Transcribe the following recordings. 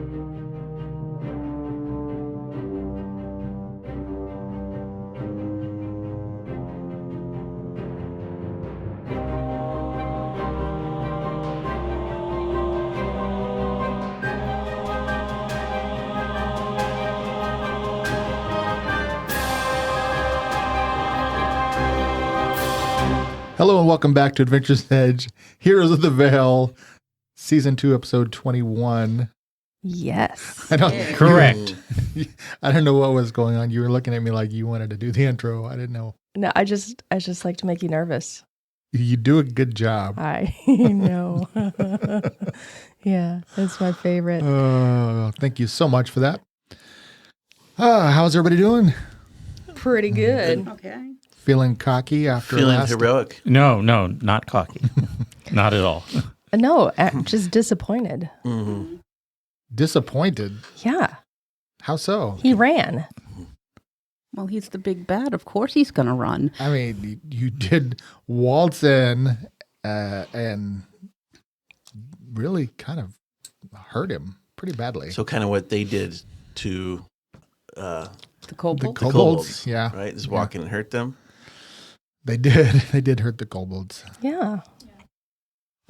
Hello and welcome back to Adventure's Edge, Heroes of the Vale, Season 2, Episode 21. Yes. Correct. I don't know what was going on. You were looking at me like you wanted to do the intro. I didn't know. No, I just like to make you nervous. You do a good job. I know. Yeah, that's my favorite. Thank you so much for that. How's everybody doing? Pretty good. Okay. Feeling cocky after Feeling last? heroic. No, not cocky. Not at all. No, just disappointed. Mm-hmm. Disappointed? Yeah. How so? He ran. Well, he's the big bad. Of course he's going to run. I mean, you did waltz in and really kind of hurt him pretty badly. So kind of what they did to The The kobold. kobolds, yeah. right? Just walk in and hurt them. They did. They did hurt the kobolds. Yeah.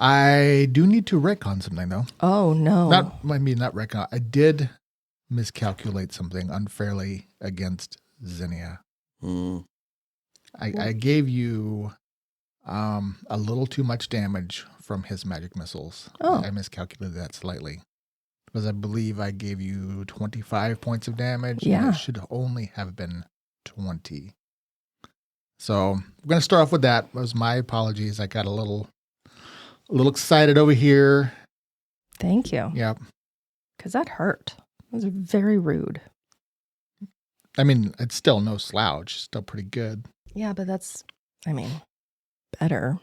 I do need to retcon something, though. Oh, no. Not retcon. I did miscalculate something unfairly against Zinnia. Mm. I gave you a little too much damage from his magic missiles. Oh. I miscalculated that slightly. Because I believe I gave you 25 points of damage. Yeah. And it should only have been 20. So we're going to start off with that. That was my apologies. I got a little excited over here. Thank you. Yep. Because that hurt. It was very rude. I mean, it's still no slouch. Still pretty good. Yeah, but that's, better.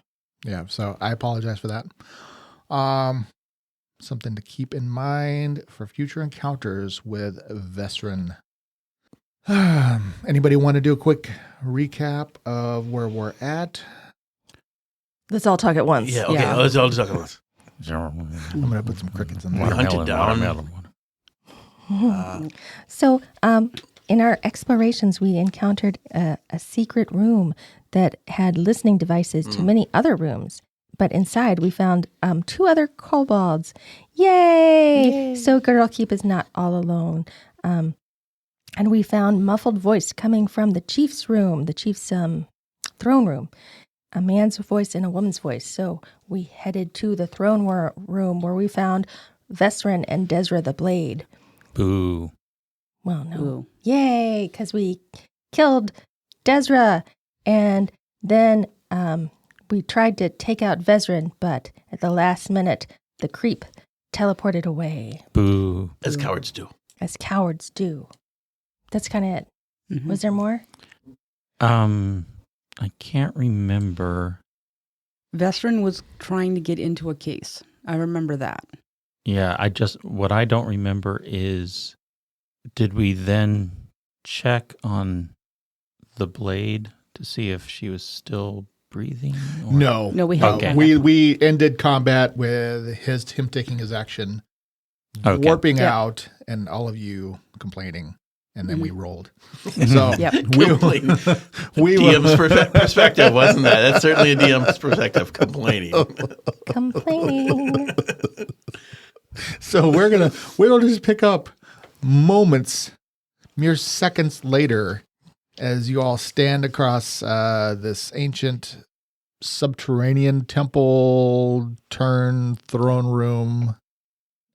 Yeah, so I apologize for that. Something to keep in mind for future encounters with Vestrin. Anybody want to do a quick recap of where we're at? Let's all talk at once. Yeah, okay. Let's all talk about it. I'm going to put some crickets in there. Hunt it down. Watermelon. So, in our explorations, we encountered a secret room that had listening devices to many other rooms. But inside, we found 2 other kobolds. Yay! So Girlkeep is not all alone. And we found muffled voice coming from the chief's room, the chief's throne room. A man's voice and a woman's voice. So we headed to the throne room where we found Vestrin and Desra the Blade. Boo. Well, no. Ooh. Yay, because we killed Desra. And then we tried to take out Vestrin, but at the last minute, the creep teleported away. Boo. As cowards do. As cowards do. That's kind of it. Mhm. Was there more? I can't remember. Vestrin was trying to get into a case. I remember that. Yeah, what I don't remember is, did we then check on the blade to see if she was still breathing? Or? No. No, we haven't. Okay. done that. We ended combat with him taking his action, Okay. warping Yep. out, and all of you complaining. And then we rolled. Mhm. So Yep. we DM's perspective, wasn't that? That's certainly a DM's perspective, complaining. Complaining. So we'll just pick up moments, mere seconds later, as you all stand across this ancient subterranean temple turn throne room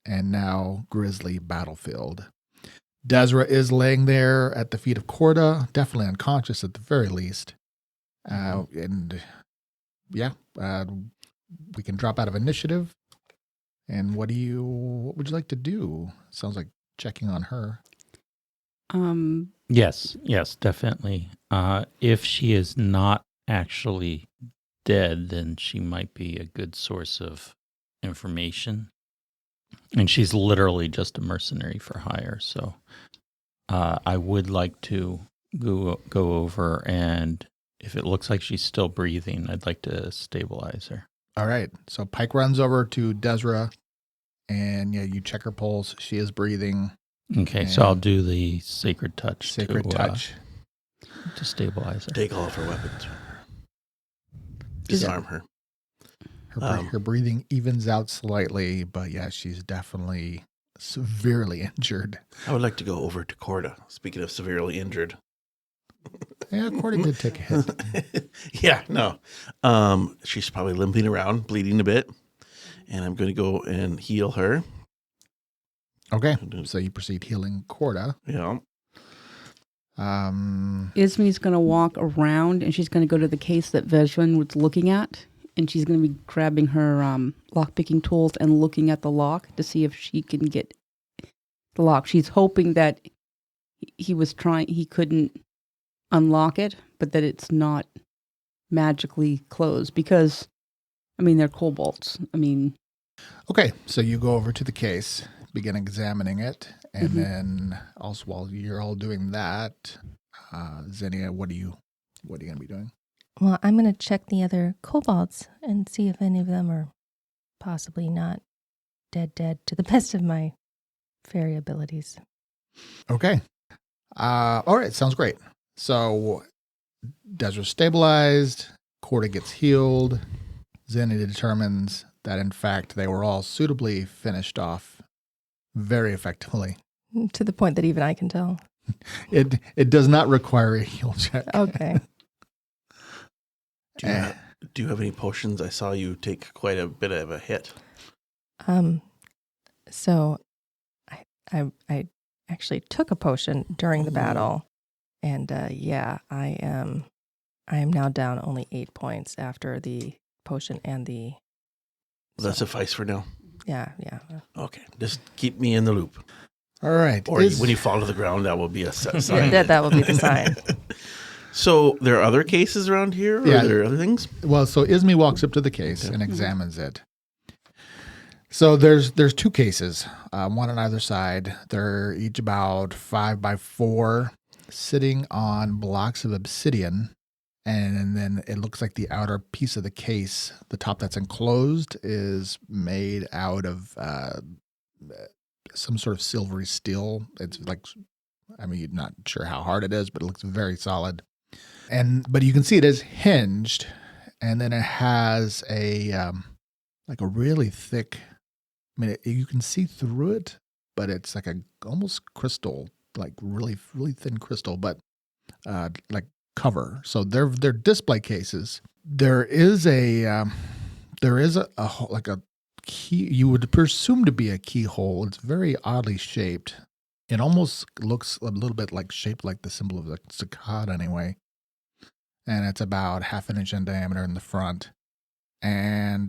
and now grisly battlefield. Desra is laying there at the feet of Corda, definitely unconscious at the very least. And yeah, we can drop out of initiative. And what would you like to do? Sounds like checking on her. Yes, definitely. If she is not actually dead, then she might be a good source of information. And she's literally just a mercenary for hire. So I would like to go over, and if it looks like she's still breathing, I'd like to stabilize her. All right. So Pike runs over to Desra And yeah, you check her pulse. She is breathing. Okay, so I'll do the sacred touch. Sacred touch. To stabilize her. Take all of her weapons. Disarm her. Her breathing evens out slightly, but yeah, she's definitely severely injured. I would like to go over to Corda. Speaking of severely injured. Yeah, Cordy did take a hit. Yeah, no. She's probably limping around, bleeding a bit. And I'm going to go and heal her. Okay, so you proceed healing Corda. Yeah. Ismi's going to walk around and she's going to go to the case that Vejvan was looking at. And she's going to be grabbing her lock-picking tools and looking at the lock to see if she can get the lock. She's hoping that he couldn't unlock it, but that it's not magically closed because, they're kobolds. Okay, so you go over to the case, begin examining it, and then also while you're all doing that, Xenia, what are you going to be doing? Well, I'm going to check the other kobolds and see if any of them are possibly not dead to the best of my fairy abilities. Okay. All right, sounds great. So, Desra stabilized, Corda gets healed, Xenia determines that in fact they were all suitably finished off very effectively. To the point that even I can tell. It does not require a heal check. Okay. Do you have any potions? I saw you take quite a bit of a hit. So I actually took a potion during the battle, and I am now down only 8 points after the potion and the. Will that suffice for now? Yeah. Okay, just keep me in the loop. All right. Or when you fall to the ground, that will be a sign. That will be the sign. So there are other cases around here? Or are there other things? Well, so Ismi walks up to the case and examines it. So there's 2 cases, one on either side. They're each about 5 by 4, sitting on blocks of obsidian. And then it looks like the outer piece of the case, the top that's enclosed, is made out of some sort of silvery steel. It's like, you're not sure how hard it is, but it looks very solid. But you can see it is hinged, and then it has a really thick. You can see through it, but it's like a almost crystal, like really really thin crystal, but like cover. So they're display cases. There is a like a key. You would presume to be a keyhole. It's very oddly shaped. It almost looks a little bit like shaped like the symbol of the cicada anyway. And it's about 1/2 inch in diameter in the front. And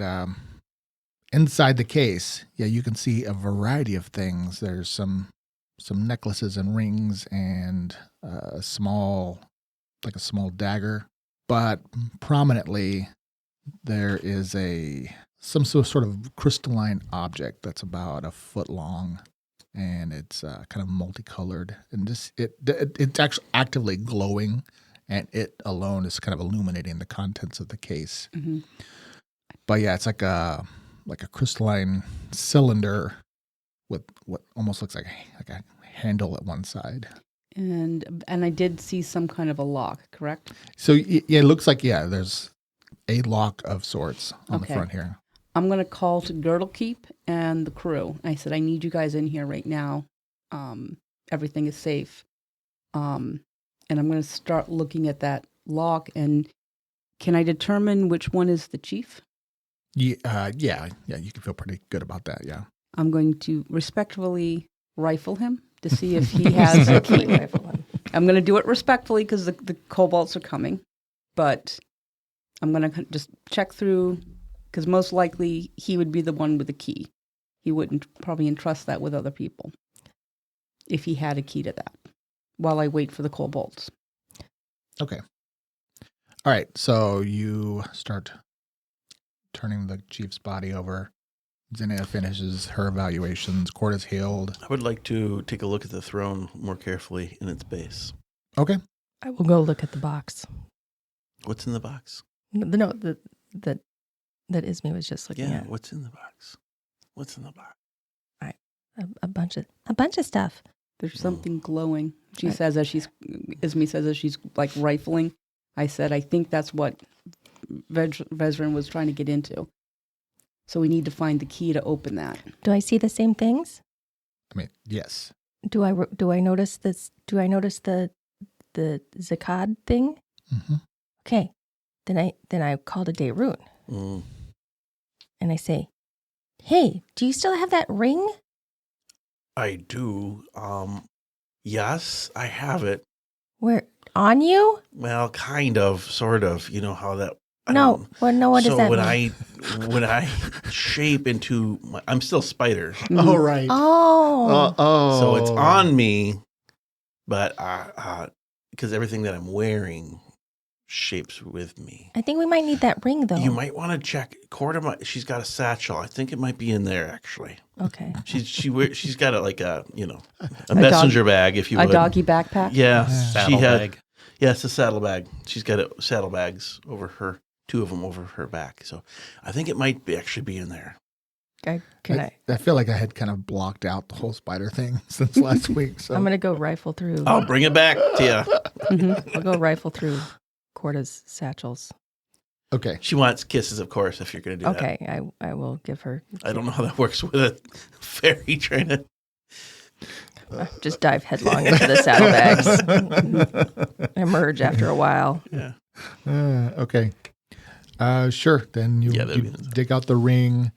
inside the case, you can see a variety of things. There's some necklaces and rings and a small dagger. But prominently, there is some sort of crystalline object that's about 1 foot long. And it's kind of multicolored. And it's actually actively glowing. And it alone is kind of illuminating the contents of the case. Mm-hmm. But it's like a crystalline cylinder with what almost looks like a handle at one side. And I did see some kind of a lock, correct? So it looks like there's a lock of sorts on the front here. I'm going to call to Girdlekeep and the crew. I said, I need you guys in here right now. Everything is safe. And I'm going to start looking at that lock. And can I determine which one is the chief? Yeah, you can feel pretty good about that, yeah. I'm going to respectfully rifle him to see if he has a key. I'm going to do it respectfully because the kobolds are coming. But I'm going to just check through because most likely he would be the one with the key. He wouldn't probably entrust that with other people if he had a key to that while I wait for the kobolds. Okay. All right, so you start turning the chief's body over. Xenia finishes her evaluations. Corda's healed. I would like to take a look at the throne more carefully in its base. Okay. I will go look at the box. What's in the box? The note that Ismi was just looking at. What's in the box? What's in the box? a bunch of stuff. There's something glowing. She Right. says Ismi says as she's like rifling. I said, I think that's what Vezran was trying to get into. So we need to find the key to open that. Do I see the same things? I mean, yes. Do I notice this? Do I notice the Zakad thing? Mm-hmm. Okay, then I call to Daerun Mm. and I say, "Hey, do you still have that ring?" I do. Yes, I have it. Where on you? Well, kind of, sort of. You know how that. No. Well, no. What does so that when mean? when I shape into, I'm still spider, Oh, right. Oh, so it's on me, but because everything that I'm wearing shapes with me. I think we might need that ring though. You might want to check. She's got a satchel. I think it might be in there actually. Okay. She's got a messenger bag, if you A would. doggy backpack? Yeah, Saddle bag. Yeah, it's a saddlebag. She's got saddlebags over her, 2 of them over her back. So I think it might actually be in there. I feel like I had kind of blocked out the whole spider thing since last week. So I'm gonna go rifle through. I'll bring it back to you. I'll go rifle through Corda's satchels. okay. She wants kisses, of course, if you're going to do Okay, I will give her. that. I don't know how that works with a fairy trying to. Just dive headlong into the saddlebags. Emerge after a while. Yeah. Okay. Sure. Then you Yeah, that'd be nice. dig out the ring.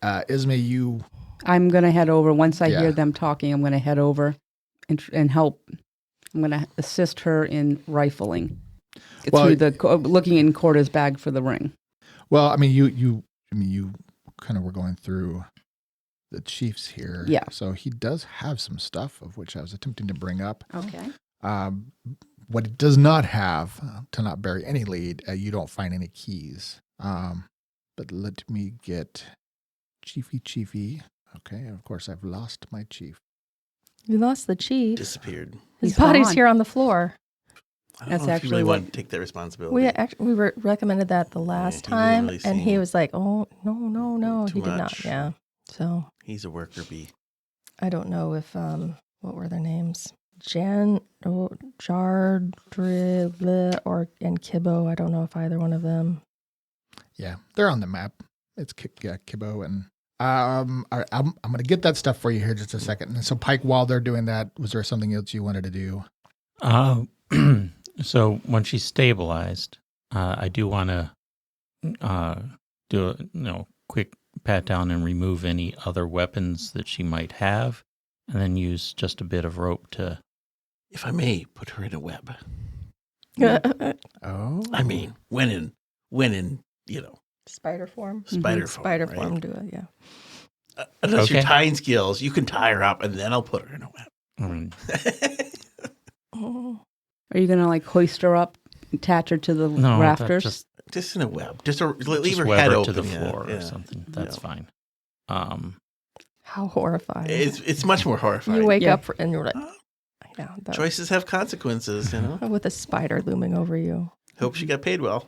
Ismay, you. I'm going to head over. Once I Yeah. hear them talking, I'm going to head over and help. I'm going to assist her in rifling Well, through looking in Corda's bag for the ring. Well, I mean, you kind of were going through the chiefs here. Yeah. So he does have some stuff of which I was attempting to bring up. Okay. What it does not have, to not bury any lead, you don't find any keys. But let me get Chiefy. Okay, of course, I've lost my chief. You lost the chief. Disappeared. His He's body's gone. here on the floor. I don't That's know if you actually really what- want to take that responsibility. We recommended that the last he didn't time, really and he seem- was like, "Oh no, Too he did not." much. Yeah. So He's a worker bee. I don't know if what were their names? Jardrilla and Kibbo. I don't know if either one of them. Yeah, they're on the map. It's Kibbo and I'm going to get that stuff for you here just a second. And so, Pike, while they're doing that, was there something else you wanted to do? So when she's stabilized, I do want to do a quick pat down and remove any other weapons that she might have, and then use just a bit of rope to. If I may, put her in a web. Oh, I mean, when in Spider form. spider form. Spider right? form. Do it. Yeah. Unless you're Okay. tying skills, you can tie her up and then I'll put her in a web. Oh. Are you going to like hoist her up, attach her to the No, rafters? Just in a web. Leave just her web head her open to the yeah, floor yeah. or something. That's Yeah. fine. How horrifying! It's much more horrifying. You wake Yeah. up and you're like, Choices have consequences, you know. with a spider looming over you. Hope she got paid well.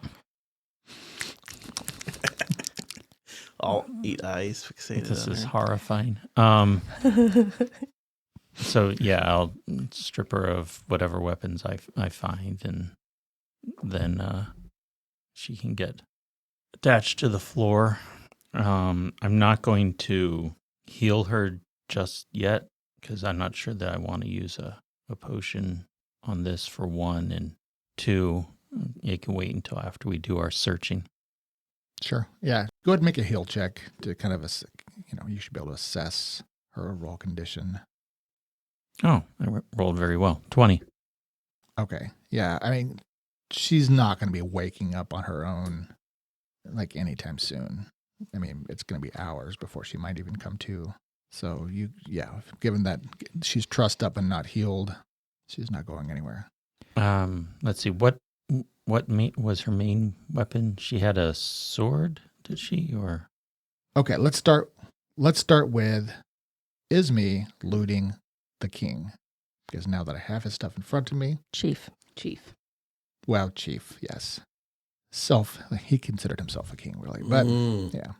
All 8 eyes fixated. This on is her. horrifying. So yeah, I'll strip her of whatever weapons I find, and then she can get attached to the floor. I'm not going to heal her just yet because I'm not sure that I want to use a potion on this for 1, and 2, it can wait until after we do our searching. Sure. Yeah. Go ahead and make a heal check to kind of, you should be able to assess her overall condition. Oh, I rolled very well. 20. Okay. Yeah. I mean, she's not going to be waking up on her own like anytime soon. I mean, it's going to be hours before she might even come to. So given that she's trussed up and not healed, she's not going anywhere. Let's see. What was her main weapon? She had a sword, did she? Or Okay, let's start with Ismay looting the king. Because now that I have his stuff in front of me, Chief. well, chief, yes. He considered himself a king, really. But Mm. yeah.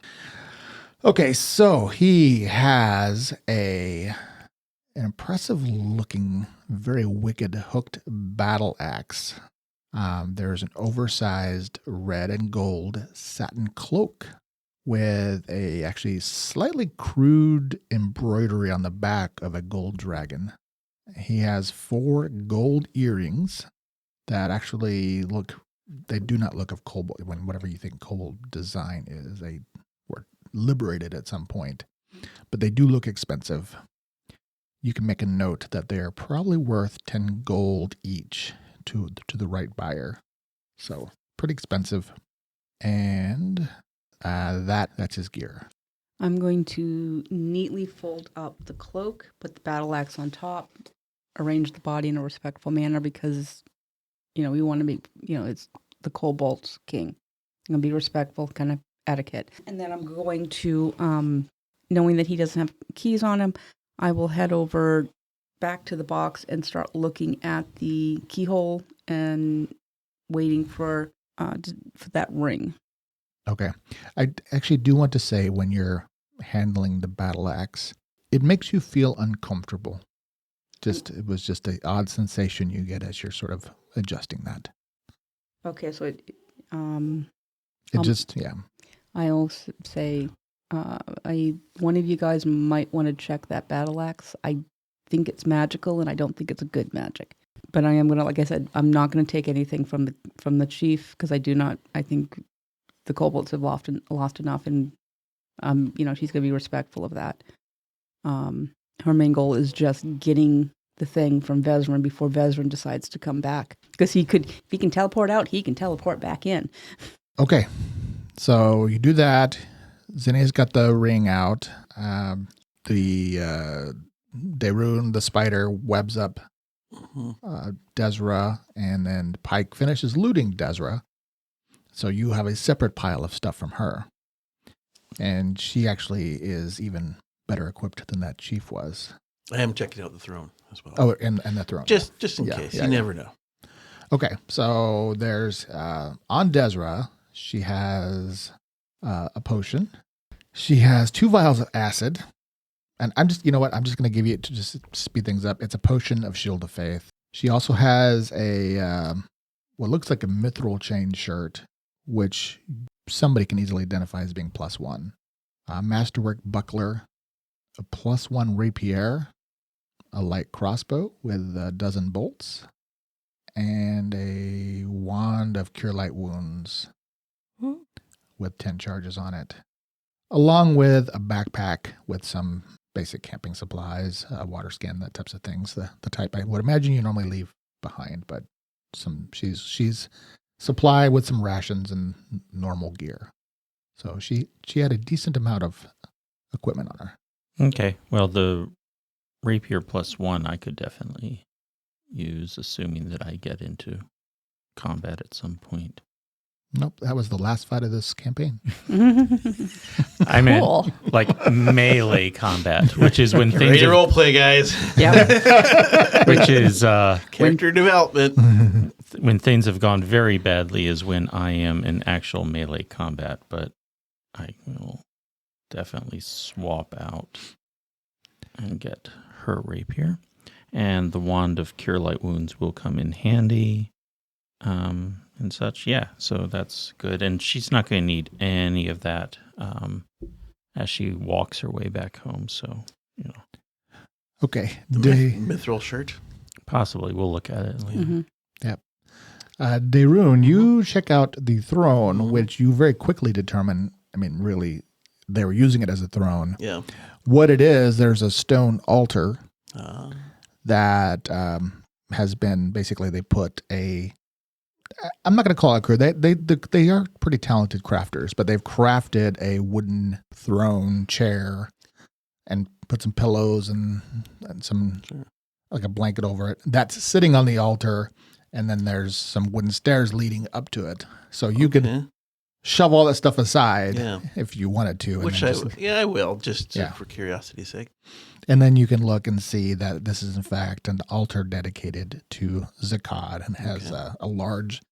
Okay, so he has an impressive looking, very wicked hooked battle axe. There's an oversized red and gold satin cloak with a actually slightly crude embroidery on the back of a gold dragon. He has 4 gold earrings that actually they do not look of kobold. Whatever you think kobold design is, they were liberated at some point, but they do look expensive. You can make a note that they are probably worth 10 gold each to the right buyer. So pretty expensive. And that's his gear. I'm going to neatly fold up the cloak, put the battle axe on top, arrange the body in a respectful manner because, we want to be, it's the Kobold's king. I'm going to be respectful, kind of etiquette. And then I'm going to, knowing that he doesn't have keys on him, I will head over back to the box and start looking at the keyhole and waiting for that ring. Okay. I actually do want to say when you're handling the battle axe, it makes you feel uncomfortable. It was just an odd sensation you get as you're sort of adjusting that. Okay, so I'll say one of you guys might want to check that battle axe. I think it's magical, and I don't think it's a good magic. But I am gonna, like I said, I'm not gonna take anything from the chief because I think the kobolds have lost enough, and she's gonna be respectful of that. Her main goal is just getting the thing from Vezran before Vezran decides to come back, because if he can teleport out, he can teleport back in. Okay, so you do that. Zinnia's got the ring out. Derun, the spider, webs up Desra, and then Pike finishes looting Desra. So you have a separate pile of stuff from her. And she actually is even better equipped than that chief was. I am checking out the throne as well. Oh, and the throne. Just in case. You never know. Okay, so there's, on Desra, she has a potion. She has 2 vials of acid. And I'm just going to give you it to just speed things up. It's a potion of Shield of Faith. She also has what looks like a mithril chain shirt, which somebody can easily identify as being +1. A masterwork buckler, a +1 rapier, a light crossbow with a dozen bolts, and a wand of cure light wounds with 10 charges on it, along with a backpack with some basic camping supplies, a water skin, that types of things. The type I would imagine you normally leave behind, but she's supplied with some rations and normal gear. So she had a decent amount of equipment on her. Okay. Well, the rapier +1 I could definitely use, assuming that I get into combat at some point. Nope, that was the last fight of this campaign. I meant like melee combat, which is when things ready to role play, guys. Yeah. Which is character development. When things have gone very badly is when I am in actual melee combat, but I will definitely swap out and get her rapier. And the wand of cure light wounds will come in handy. And such. Yeah, so that's good. And she's not going to need any of that as she walks her way back home. So, Okay. Mithril shirt? Possibly. We'll look at it later. Mm-hmm. Yep. Derun, you check out the throne, which you very quickly determine, really, they were using it as a throne. Yeah. What it is, there's a stone altar that has been, basically, they put I'm not going to call it a crew. They are pretty talented crafters, but they've crafted a wooden throne chair and put some pillows and some like a blanket over it. That's sitting on the altar, and then there's some wooden stairs leading up to it. So you could shove all that stuff aside if you wanted to. Which I will, just for curiosity's sake. And then you can look and see that this is, in fact, an altar dedicated to Zakad and has a large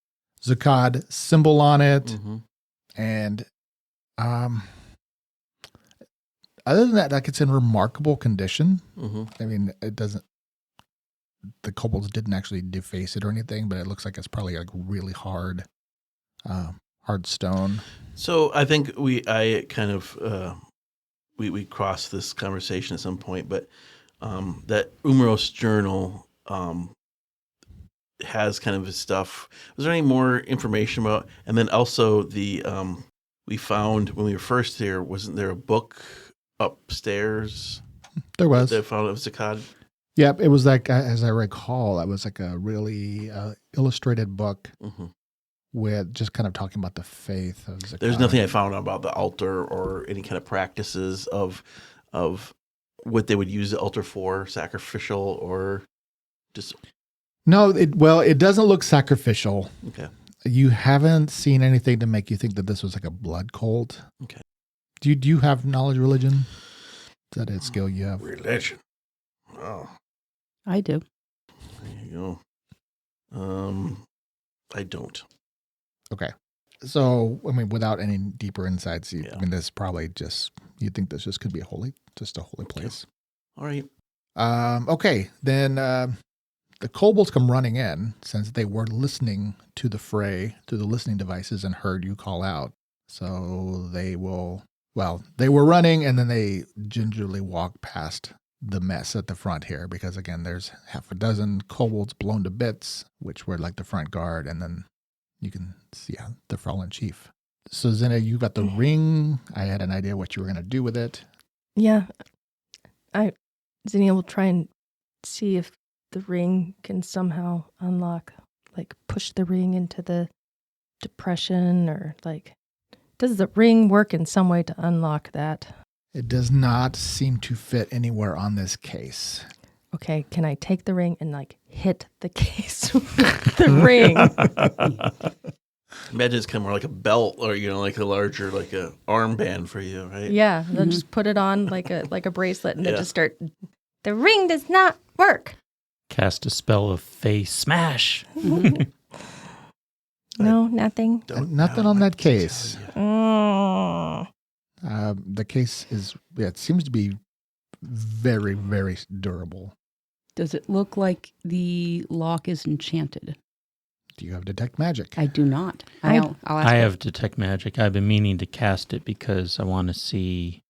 Zakad symbol on it. Mm-hmm. And other than that, like it's in remarkable condition. Mm-hmm. I mean, it doesn't. The kobolds didn't actually deface it or anything, but it looks like it's probably like really hard stone. So I think we crossed this conversation at some point, but that Umros journal has kind of his stuff. Was there any more information about? And then also the we found when we were first here, wasn't there a book upstairs? There was. That found of Zakad? Yep, it was like, as I recall, it was like a really illustrated book Mm-hmm. with just kind of talking about the faith of Zakad. There's nothing I found about the altar or any kind of practices of what they would use the altar for, sacrificial or just No, it doesn't look sacrificial. okay. You haven't seen anything to make you think that this was like a blood cult. Okay. Do you have knowledge religion? Is that a skill you have? Religion. Oh, I do. there you go. I don't. Okay. So, I mean, without any deeper insights, Yeah. I mean, this probably you think this just could be a holy Okay. place. All right. Okay. Then the kobolds come running in since they were listening to the fray through the listening devices and heard you call out. So they were running and then they gingerly walk past the mess at the front here because, again, there's half a dozen kobolds blown to bits, which were like the front guard, and then you can see the fallen chief. So, Zena, you got the ring. I had an idea what you were going to do with it. Yeah. Zinnia will try and see if the ring can somehow unlock, like push the ring into the depression, or like, does the ring work in some way to unlock that? It does not seem to fit anywhere on this case. Okay, can I take the ring and like hit the case with the ring? Imagine it's kind of more like a belt or, like a larger, like a armband for you, right? Yeah, then just put it on like a bracelet and then Yeah. just start. The ring does not work. Cast a spell of face smash. No, nothing. Nothing on that case. Oh. The case it seems to be very, very durable. Does it look like the lock is enchanted? Do you have detect magic? I do not. I- I'll ask I her. have detect magic. I've been meaning to cast it because I want to see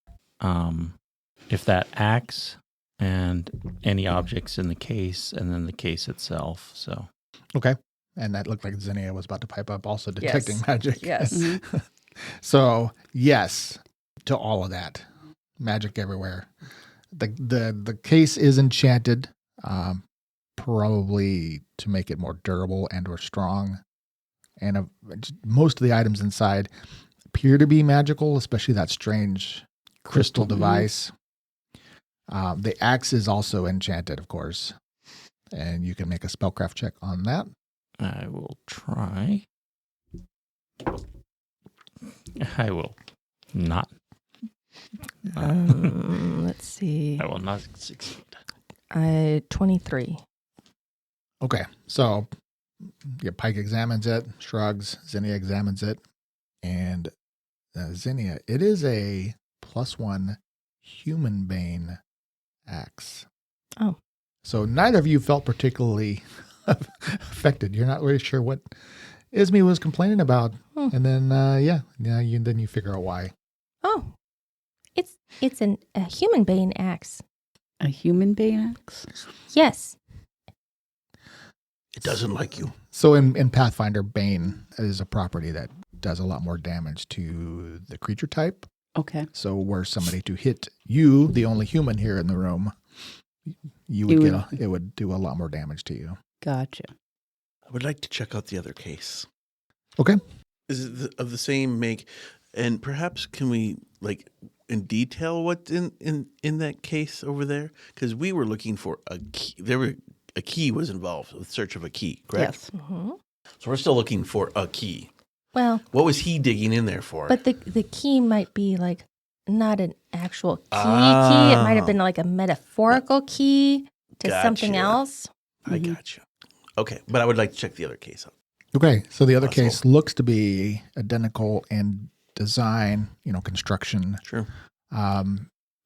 if that acts and any objects in the case and then the case itself. So Okay. And that looked like Zinnia was about to pipe up also detecting magic. Yes. Mhm. So, yes to all of that. Magic everywhere. The case is enchanted, probably to make it more durable and or strong. And most of the items inside appear to be magical, especially that strange crystal device. The axe is also enchanted, of course. And you can make a spellcraft check on that. I will try. I will not. Let's see. I will not succeed. 23. Okay, so Pike examines it, shrugs. Zinnia examines it, and Zinnia, it is a +1 human bane axe. Oh. So neither of you felt particularly affected. You're not really sure what Ismi was complaining about, and then you figure out why. Oh, it's a human bane axe. A human bane axe? Yes. It doesn't like you. So in Pathfinder, Bane is a property that does a lot more damage to the creature type. Okay. So were somebody to hit you, the only human here in the room, it would do a lot more damage to you. Gotcha. I would like to check out the other case. Okay. Is it of the same make? And perhaps can we, in detail what's in that case over there? Because we were looking for a key. A key was involved with search of a key, correct? Yes. Mm-hmm. So we're still looking for a key. Well, What was he digging in there for? but the key might be like not an actual key. Ah. It might have been like a metaphorical key to something Gotcha. else. I got you. Okay, but I would like to check the other case out. Okay. So the other Possible. case looks to be identical in design, construction. Sure.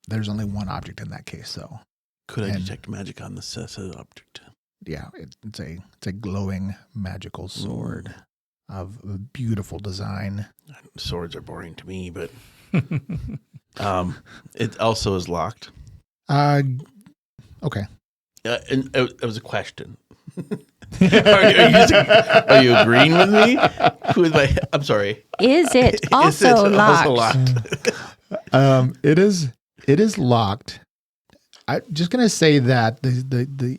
There's only one object in that case, though. Could I And- detect magic on the said object? Yeah, it's a glowing magical sword of a beautiful design. Swords are boring to me, but it also is locked. Okay. And it was a question. Are you agreeing with me? I'm sorry. Is it Is also it locked? also locked? It is locked. I'm just gonna say that the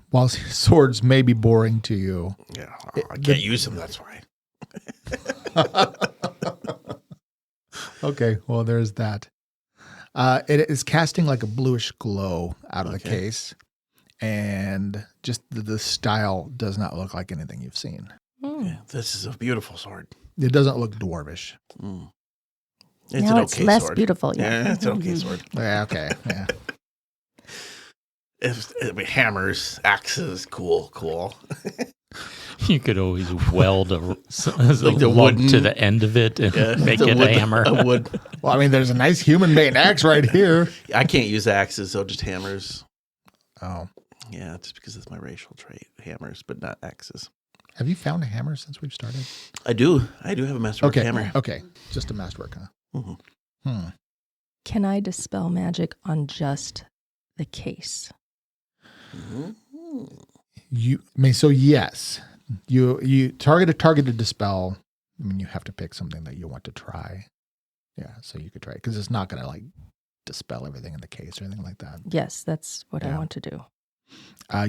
while swords may be boring to you, Yeah, I can't use them. That's why. okay, well there's that. It is casting like a bluish glow out of the Okay. case, and just the style does not look like anything you've seen. Yeah, this is a beautiful sword. It doesn't look dwarvish. Mm. It's Now an it's okay less sword. beautiful. Yeah. Yeah, it's an okay sword. Yeah, okay, yeah. Hammers, axes, cool. You could always weld a Like the lug wooden- to the end of it and Yeah, make it's it wood, a hammer. A wood. Well, I mean, there's a nice human-made axe right here. I can't use axes, so just hammers. Oh, Yeah, just because it's my racial trait. Hammers, but not axes. have you found a hammer since we've started? I do have a masterwork Okay, hammer. okay, just a masterwork, huh? Mhm. Can I dispel magic on just the case? Mhm. So yes, you targeted dispel. I mean, you have to pick something that you want to try. Yeah, so you could try it because it's not going to like dispel everything in the case or anything like that. Yes, that's what I Yeah. want to do.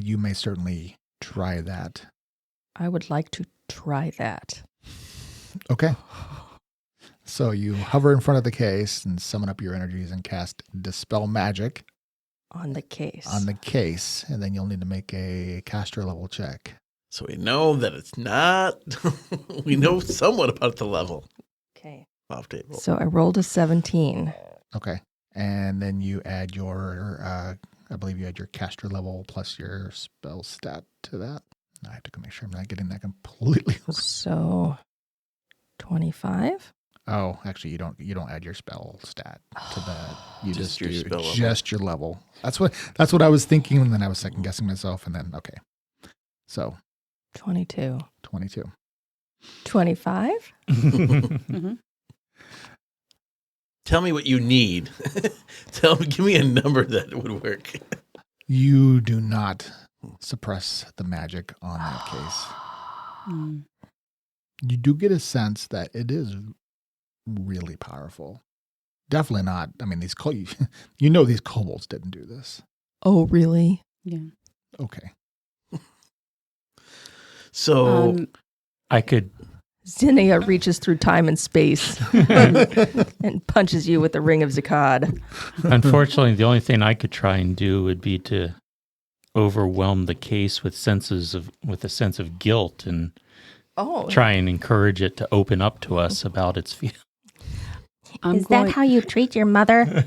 You may certainly try that. I would like to try that. Okay. So you hover in front of the case and summon up your energies and cast dispel magic On the case. on the case, and then you'll need to make a caster level check. So we know that it's not. We know somewhat about the level Okay. off table. So I rolled a 17. Okay. And then you add your, I believe you add your caster level plus your spell stat to that. I have to make sure I'm not getting that completely wrong. So 25. Oh, actually, you don't add your spell stat to that. You Just just your do spell level. just your level. That's what I was thinking, and then I was second guessing myself, and then okay. So 22. 22. 25. Tell me what you need. Give me a number that would work. You do not suppress the magic on that case. Mm. You do get a sense that it is really powerful. Definitely not. I mean, these kobolds didn't do this. Oh, really? Yeah. Okay. So I could Zinnia reaches through time and space and punches you with the ring of Zakad. Unfortunately, the only thing I could try and do would be to overwhelm the case with a sense of guilt and Oh. try and encourage it to open up to us about its feelings. Is that how you treat your mother?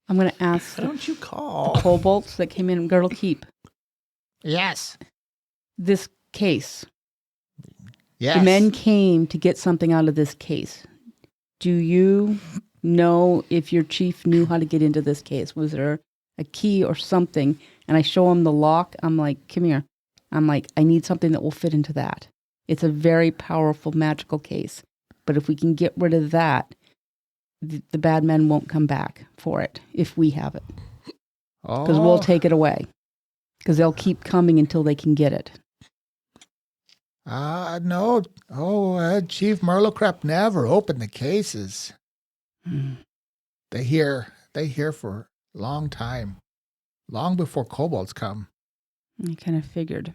I'm going to ask why don't you the call? kobolds that came in and Girdle Keep Yes. this case. Yes. The men came to get something out of this case. Do you know if your chief knew how to get into this case? Was there a key or something? And I show him the lock. I'm like, come here. I'm like, I need something that will fit into that. It's a very powerful magical case. But if we can get rid of that, the bad men won't come back for it if we have it. Because we'll take it away. Because they'll keep coming until they can get it. No. Oh, Chief Merlocrep never opened the cases. They here for a long time. Long before kobolds come. I kind of figured.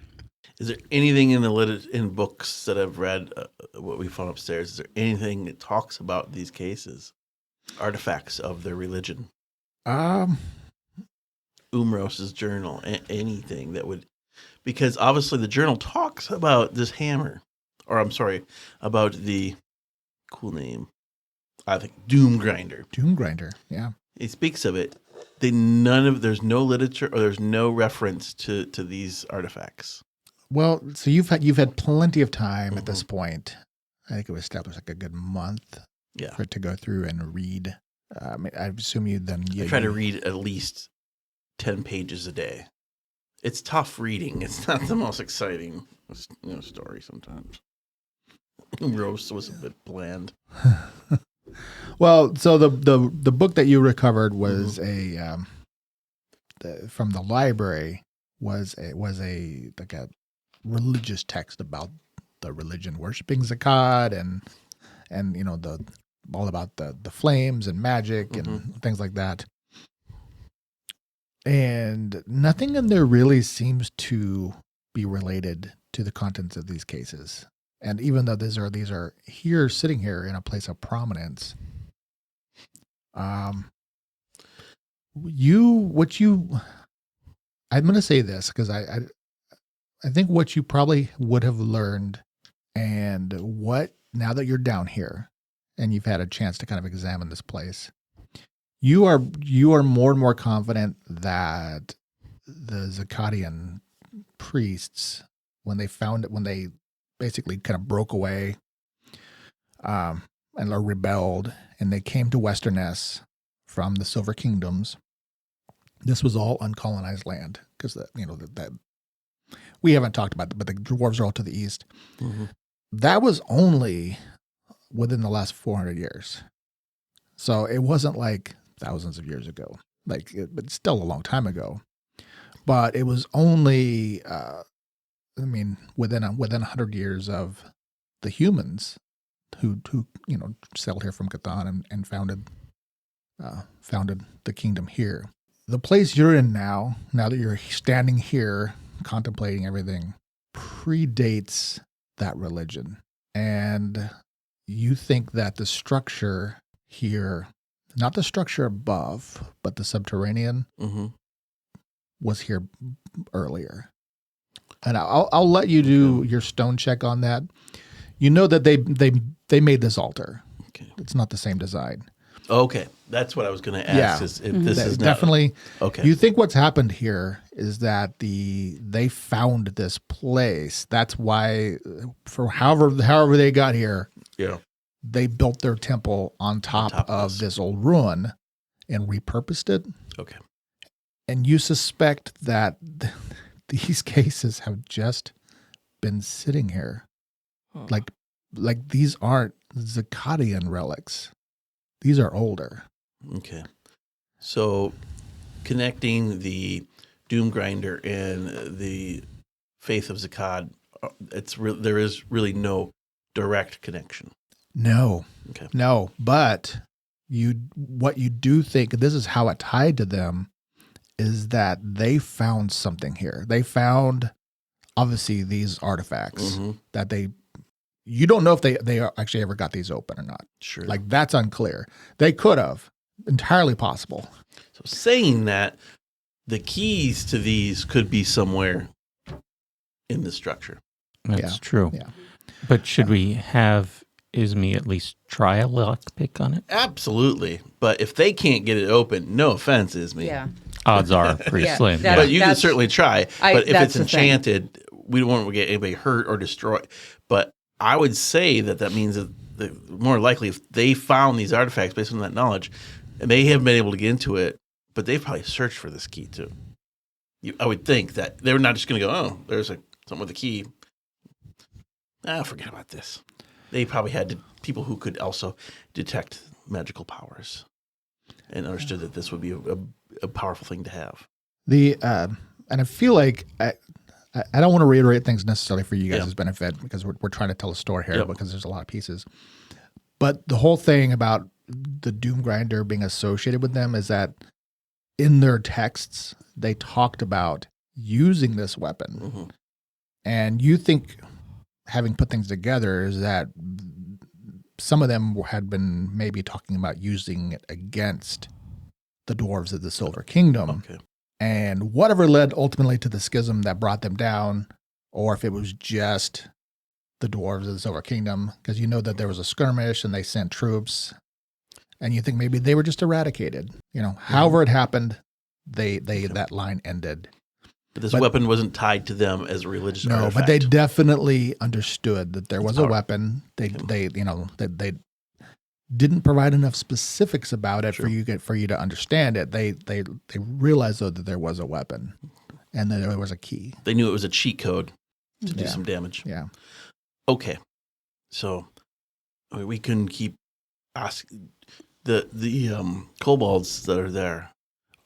Is there anything in books that I've read, what we found upstairs? Is there anything that talks about these cases, artifacts of their religion? Umros's journal, anything that would, because obviously the journal talks about this hammer, or I'm sorry, about the cool name, I think Doom Grinder. Doom Grinder, yeah. It speaks of it. There's no literature or there's no reference to these artifacts. Well, so you've had plenty of time at this point. I think it was established like a good month Yeah. for it to go through and read I assume you then. I try to read at least 10 pages a day. It's tough reading. It's not the most exciting story sometimes. Roast was a bit bland. Well, so the book that you recovered was from the library was a like a religious text about the religion worshiping Zakad and all about the flames and magic and things like that. And nothing in there really seems to be related to the contents of these cases. And even though these are here, sitting here in a place of prominence, I'm going to say this because I think what you probably would have learned, and what now that you're down here and you've had a chance to kind of examine this place, you are more and more confident that the Zakadian priests, when they basically kind of broke away and rebelled, and they came to Westerness from the Silver Kingdoms. This was all uncolonized land because that we haven't talked about it, but the dwarves are all to the east. Mm-hmm. That was only within the last 400 years. So it wasn't like thousands of years ago, but it's still a long time ago. But it was only, within 100 years of the humans who sailed here from Catan and founded the kingdom here. The place you're in now that you're standing here contemplating everything, predates that religion. And you think that the structure here, not the structure above, but the subterranean, was here earlier. And I'll let you do your stone check on that. You know that they made this altar. Okay. It's not the same design. Okay, that's what I was going to ask. Yeah. Is if this is definitely okay. You think what's happened here is that they found this place. That's why, for however they got here, they built their temple on top of this old ruin and repurposed it. Okay, and you suspect that these cases have just been sitting here, like these aren't Zakadian relics. These are older. Okay. So connecting the Doom Grinder and the faith of Zakad, there is really no direct connection. No. Okay. No, but what you do think, this is how it tied to them, is that they found something here. They found, obviously, these artifacts that you don't know if they actually ever got these open or not. Sure. Like, that's unclear. They could have. Entirely possible. So saying that, the keys to these could be somewhere in the structure. That's true. Yeah. But should we have Ismi at least try a lockpick on it? Absolutely. But if they can't get it open, no offense, Ismi. Yeah. Odds are pretty slim. But you can certainly try. But if it's enchanted, thing. We don't want to get anybody hurt or destroyed. But I would say that means that more likely if they found these artifacts based on that knowledge, and they haven't been able to get into it, but they've probably searched for this key too. I would think that they're not just going to go, oh, there's something with a key. Forget about this. They probably had people who could also detect magical powers and understood that this would be a powerful thing to have. And I feel like I don't want to reiterate things necessarily for you guys' benefit, because we're trying to tell a story here because there's a lot of pieces. But the whole thing about the Doom Grinder being associated with them is that in their texts, they talked about using this weapon. Mm-hmm. And you think, having put things together, is that some of them had been maybe talking about using it against the dwarves of the Silver Kingdom. Okay. And whatever led ultimately to the schism that brought them down, or if it was just the dwarves of the Silver Kingdom, because you know that there was a skirmish and they sent troops, and you think maybe they were just eradicated. However it happened, that line ended. But this weapon wasn't tied to them as a religious artifact. No, but they definitely understood that there was a weapon. They didn't provide enough specifics about it for you to understand it. They realized though that there was a weapon and that there was a key. They knew it was a cheat code to do some damage. Yeah. Okay, so we can keep asking the kobolds that are there.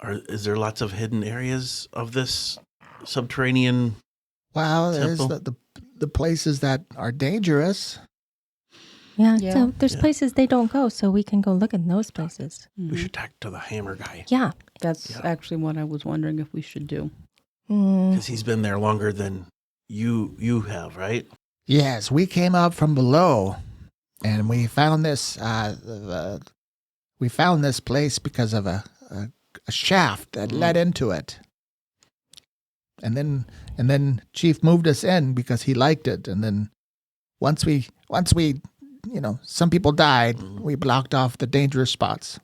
Is there lots of hidden areas of this subterranean? Well, there's temple? the places that are dangerous. Yeah, Yeah. so there's places they don't go, so we can go look in those places. We should talk to the hammer guy Yeah. That's actually what I was wondering if we should do. because he's been there longer than you have, right? Yes, we came up from below, and we found this. We found this place because of a shaft that led into it, and then Chief moved us in because he liked it, and then once we some people died, we blocked off the dangerous spots.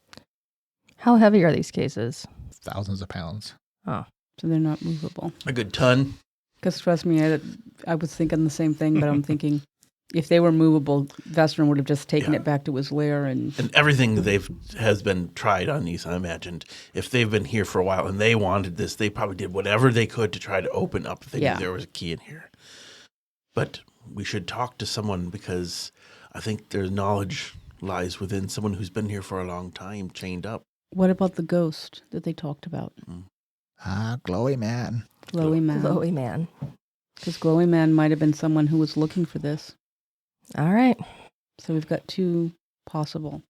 How heavy are these cases? Thousands of pounds. Oh. So they're not movable. A good ton. Because trust me, I was thinking the same thing, but I'm thinking if they were movable, Vestron would have just taken it back to his lair and everything has been tried on these. I imagined if they've been here for a while and they wanted this, they probably did whatever they could to try to open up. If they knew there was a key in here. But we should talk to someone because I think their knowledge lies within someone who's been here for a long time, chained up. What about the ghost that they talked about? Glowy man. Glowy man. Glowy man. Because Glowy man might have been someone who was looking for this. All right. So we've got two possible.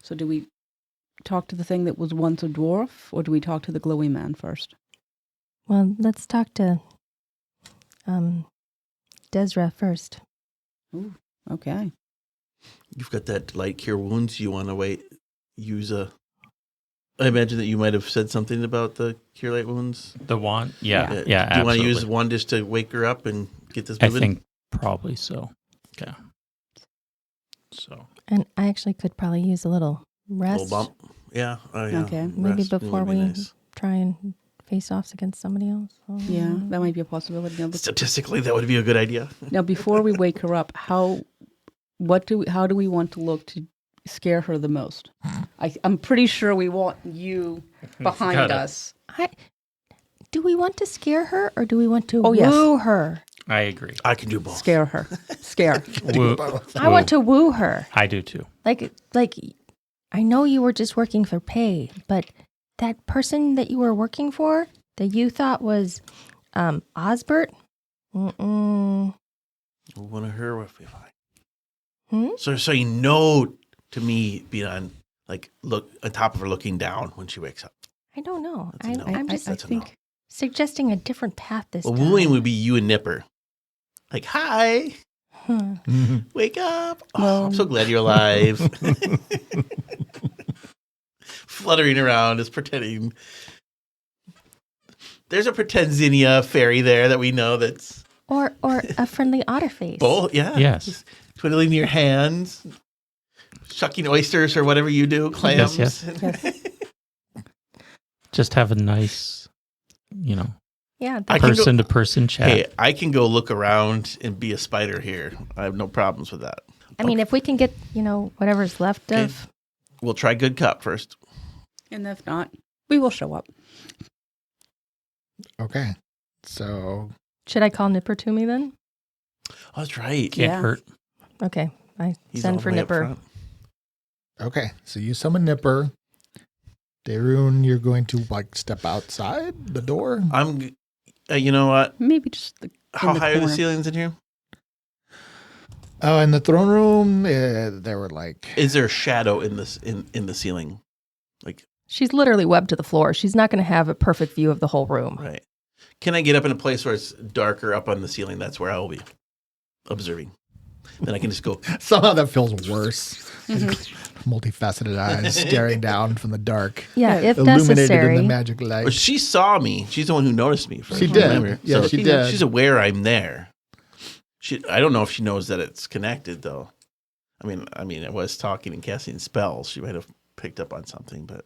So do we talk to the thing that was once a dwarf, or do we talk to the glowy man first? Well, let's talk to Desra first. Ooh, okay. You've got that light cure wounds. You want to use a... I imagine that you might have said something about the cure light wounds. The wand? Yeah, Do you absolutely. want to use one just to wake her up and get this I moving? think probably so. Okay. So And I actually could probably use a little rest. little bump. Yeah. Oh, yeah. Okay. Maybe Rest before would be we nice. try and face offs against somebody else. Oh. Yeah, that might be a possibility. Statistically, that would be a good idea. Now, before we wake her up, how do we want to look to scare her the most? I'm pretty sure we want you behind Got it. us. Do we want to scare her or do we want to Oh, yes. woo her? I agree. I can do both. Scare her. Scare. Woo. I want to woo her. I do too. Like I know you were just working for pay, but that person that you were working for that you thought was Osbert? One of her would be fine. So you know, to me, being on top of her looking down when she wakes up. I don't know. That's a no. I'm just That's a no. suggesting a different path this Well, time. wooing would be you and Nipper. Like, hi, wake up. Oh, I'm so glad you're alive. Fluttering around, just pretending. There's a pretend Zinnia fairy there that we know that's... Or a friendly otter face. Both, yeah. Yes. Just twiddling your hands, shucking oysters or whatever you do, clams. Yes. Just have a nice, Yeah. I can go- person-to-person chat. Hey, I can go look around and be a spider here. I have no problems with that. I mean, if we can get, whatever's left Okay. of. We'll try good cop first. And if not, we will show up. Okay. So Should I call Nipper to me then? Oh, that's right. Can't Yeah. hurt. Okay. I He's all send the for way up Nipper. front. okay. So you summon Nipper. Darun, you're going to step outside the door. I'm. You know what? Maybe just How the high are the corner. ceilings in here? Oh, in the throne room, there were Is there a shadow in this in the ceiling? She's literally webbed to the floor. She's not going to have a perfect view of the whole room. Right. Can I get up in a place where it's darker up on the ceiling? That's where I will be observing. Then I can just go. somehow that feels worse. Multifaceted eyes staring down from the dark, Yeah, if illuminated necessary. in the magic Well, light. she saw me. She's the one who noticed me first. She did. Remember? Yeah, So she did. She's aware I'm there. I don't know if she knows that it's connected though. I mean, I was talking and casting spells. She might have picked up on something, but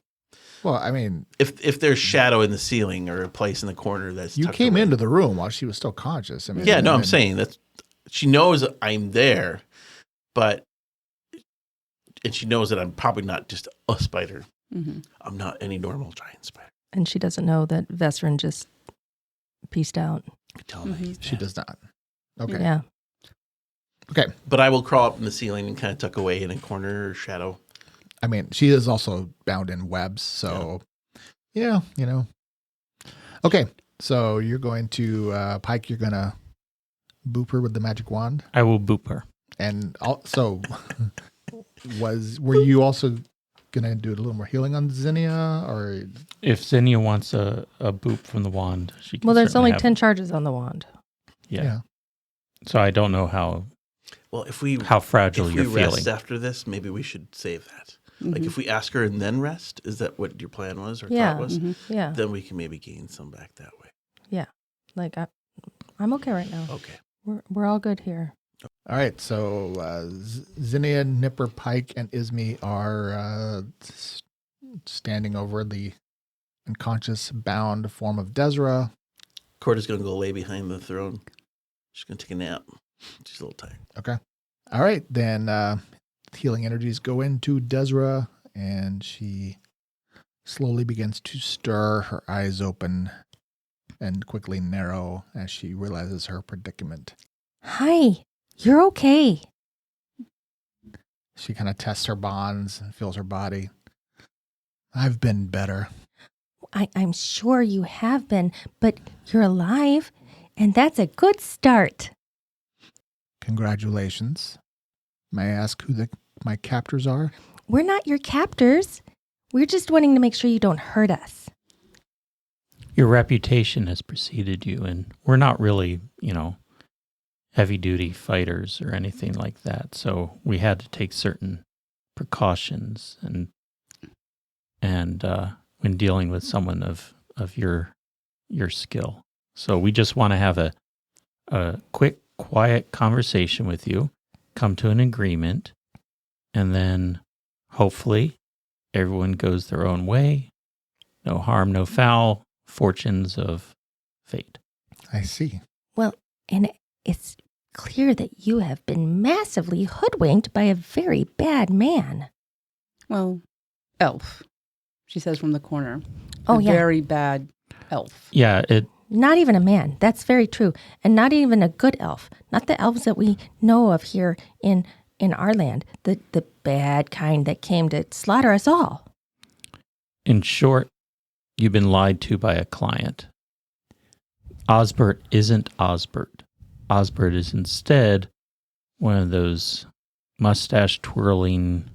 Well, I mean, if there's shadow in the ceiling or a place in the corner that's you tucked came away- into the room while she was still conscious. I mean, Yeah, no, I'm and- saying that she knows I'm there, but and she knows that I'm probably not just a spider. Mm-hmm. I'm not any normal giant spider. And she doesn't know that Vesrin just pieced out. Tell me. Mm-hmm. She does not. Okay. Yeah. Okay. But I will crawl up in the ceiling and kind of tuck away in a corner or shadow. I mean, she is also bound in webs, so yeah, you know. Okay, so you're going to Pike. You're gonna boop her with the magic wand, I will boop her. and also were you also gonna do a little more healing on Zinnia, or If Zinnia wants a boop from the wand, she can Well, there's certainly only have 10 it. charges on the wand. Yeah. So I don't know how Well, if we fragile if you're we rest feeling. after this, maybe we should save that. Mm-hmm. Like if we ask her and then rest, is that what your plan was or Yeah. thought was? Mm-hmm. Yeah. Then we can maybe gain some back that way. Like, I'm okay right now. Okay. We're all good here. all right? So Zinnia, Nipper, Pike, and Ismi are standing over the unconscious, bound form of Desra. Corda's going to go lay behind the throne. She's going to take a nap. She's a little tired. Okay. All right, then healing energies go into Desra, and she slowly begins to stir, her eyes open and quickly narrow as she realizes her predicament. Hi. You're okay. She kind of tests her bonds and feels her body. I've been better. I'm sure you have been, but you're alive, and that's a good start. Congratulations. May I ask who my captors are? We're not your captors. We're just wanting to make sure you don't hurt us. Your reputation has preceded you, and we're not really, heavy-duty fighters or anything like that. So we had to take certain precautions, and when dealing with someone of your skill. So we just want to have a quick, quiet conversation with you, come to an agreement, and then hopefully everyone goes their own way. No harm, no foul. Fortunes of fate. I see. Well, and it's clear that you have been massively hoodwinked by a very bad man. Well, elf, she says from the corner. Oh, A yeah. very bad elf. Yeah, Not even a man. That's very true. And not even a good elf. Not the elves that we know of here in our land. The bad kind that came to slaughter us all. in short, you've been lied to by a client. Osbert isn't Osbert. Osbert is instead one of those mustache-twirling,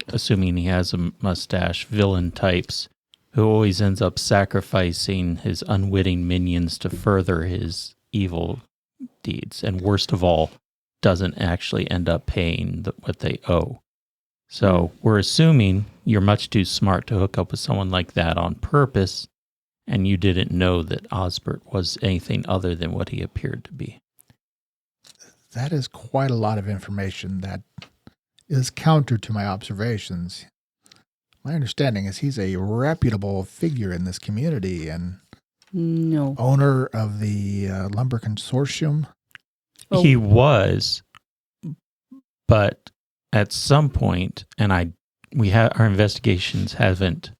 assuming he has a mustache, villain types who always ends up sacrificing his unwitting minions to further his evil deeds. And worst of all, doesn't actually end up paying what they owe. So we're assuming you're much too smart to hook up with someone like that on purpose, and you didn't know that Osbert was anything other than what he appeared to be. That is quite a lot of information that is counter to my observations. My understanding is he's a reputable figure in this community and No. owner of the Lumber Consortium. Oh. He was, but at some point, and our investigations haven't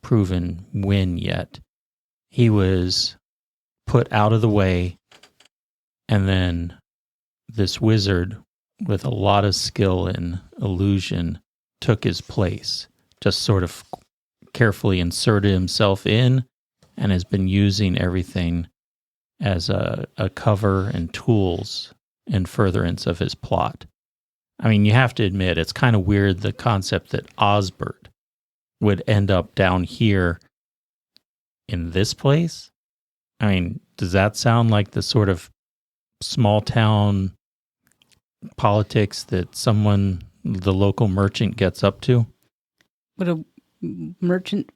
proven when yet, he was put out of the way, and then this wizard with a lot of skill in illusion took his place, just sort of carefully inserted himself in, and has been using everything as a cover and tools in furtherance of his plot. I mean, you have to admit, it's kind of weird, the concept that Osbert would end up down here in this place. I mean, does that sound like the sort of small town politics that the local merchant gets up to? Would a merchant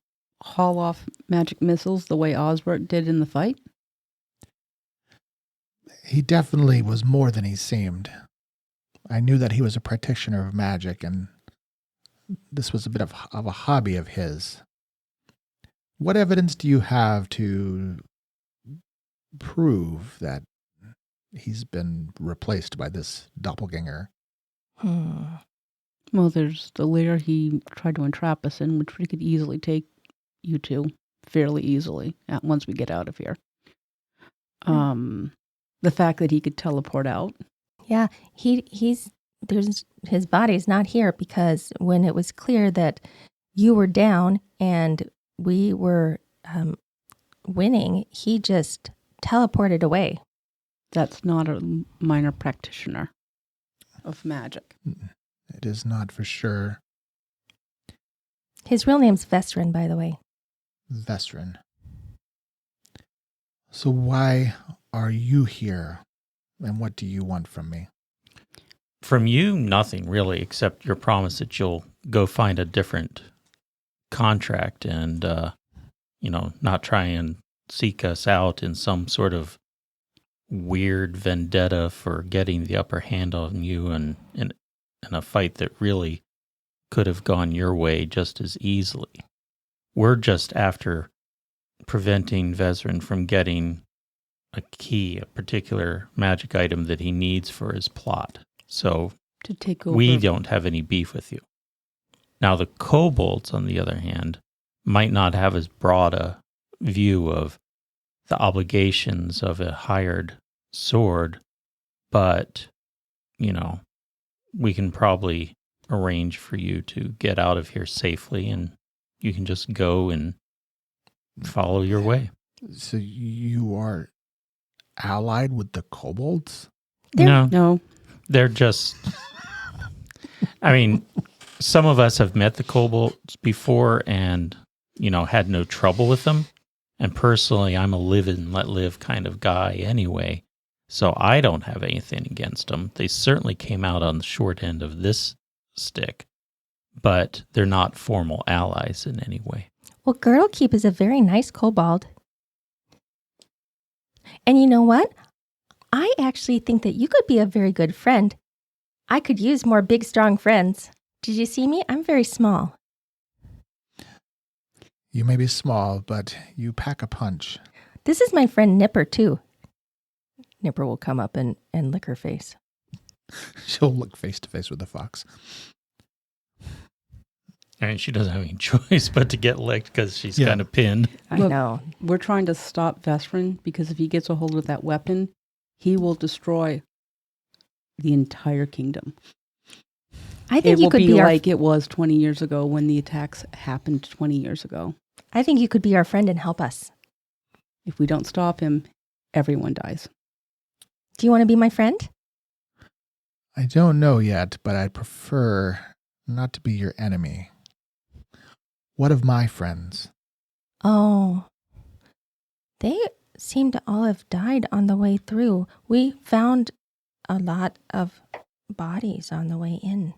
haul off magic missiles the way Osbert did in the fight? He definitely was more than he seemed. I knew that he was a practitioner of magic, and this was a bit of a hobby of his. What evidence do you have to prove that he's been replaced by this doppelganger? Well, there's the lair he tried to entrap us in, which we could easily take you to fairly easily once we get out of here. The fact that he could teleport out. Yeah, his body's not here because when it was clear that you were down and we were winning, he just teleported away. That's not a minor practitioner of magic. It is not for sure. His real name's Vestrin, by the way. Vestrin. So why are you here? And what do you want from me? From you, nothing really, except your promise that you'll go find a different contract and, not try and seek us out in some sort of weird vendetta for getting the upper hand on you and in a fight that really could have gone your way just as easily. We're just after preventing Vezrin from getting a key, a particular magic item that he needs for his plot. So To take over. we don't have any beef with you. Now, the kobolds, on the other hand, might not have as broad a view of the obligations of a hired sword, but, we can probably arrange for you to get out of here safely and you can just go and follow your way. So you are allied with the kobolds? No. They're just, some of us have met the kobolds before and, had no trouble with them. And personally, I'm a live and let live kind of guy anyway. So I don't have anything against them. They certainly came out on the short end of this stick, but they're not formal allies in any way. Well, Girdlekeep is a very nice kobold. And you know what? I actually think that you could be a very good friend. I could use more big, strong friends. Did you see me? I'm very small. You may be small, but you pack a punch. This is my friend Nipper, too. Nipper will come up and lick her face. She'll look face to face with the fox. She doesn't have any choice but to get licked because she's Yeah. kind of pinned. I Look, know. We're trying to stop Vestrin because if he gets a hold of that weapon, he will destroy the entire kingdom. I think It you will could be be our like it was 20 years ago when the attacks happened 20 years ago. I think you could be our friend and help us. If we don't stop him, everyone dies. Do you want to be my friend? I don't know yet, but I'd prefer not to be your enemy. What of my friends? Oh, they seem to all have died on the way through. We found a lot of bodies on the way in.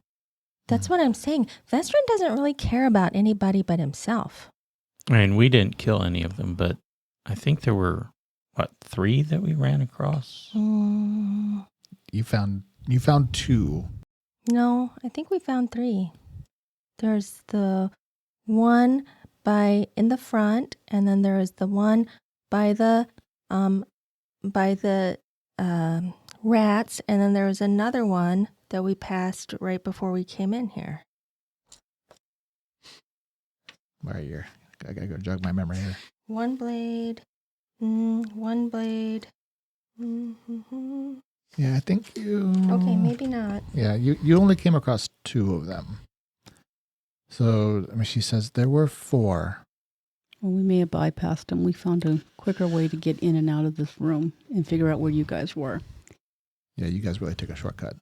That's what I'm saying. Vestrin doesn't really care about anybody but himself. We didn't kill any of them, but I think there were, 3 that we ran across? Mm, You found 2. no, I think we found 3. There's the one in the front, and then there is the one by the rats, and then there was another one that we passed right before we came in here. Where are you? I gotta go jog my memory here. One blade. One blade. Mm-hmm. Yeah, I think you... Okay, maybe not. Yeah, you only came across 2 of them. So, she says there were 4. Well, we may have bypassed him. We found a quicker way to get in and out of this room and figure out where you guys were. Yeah, you guys really took a shortcut.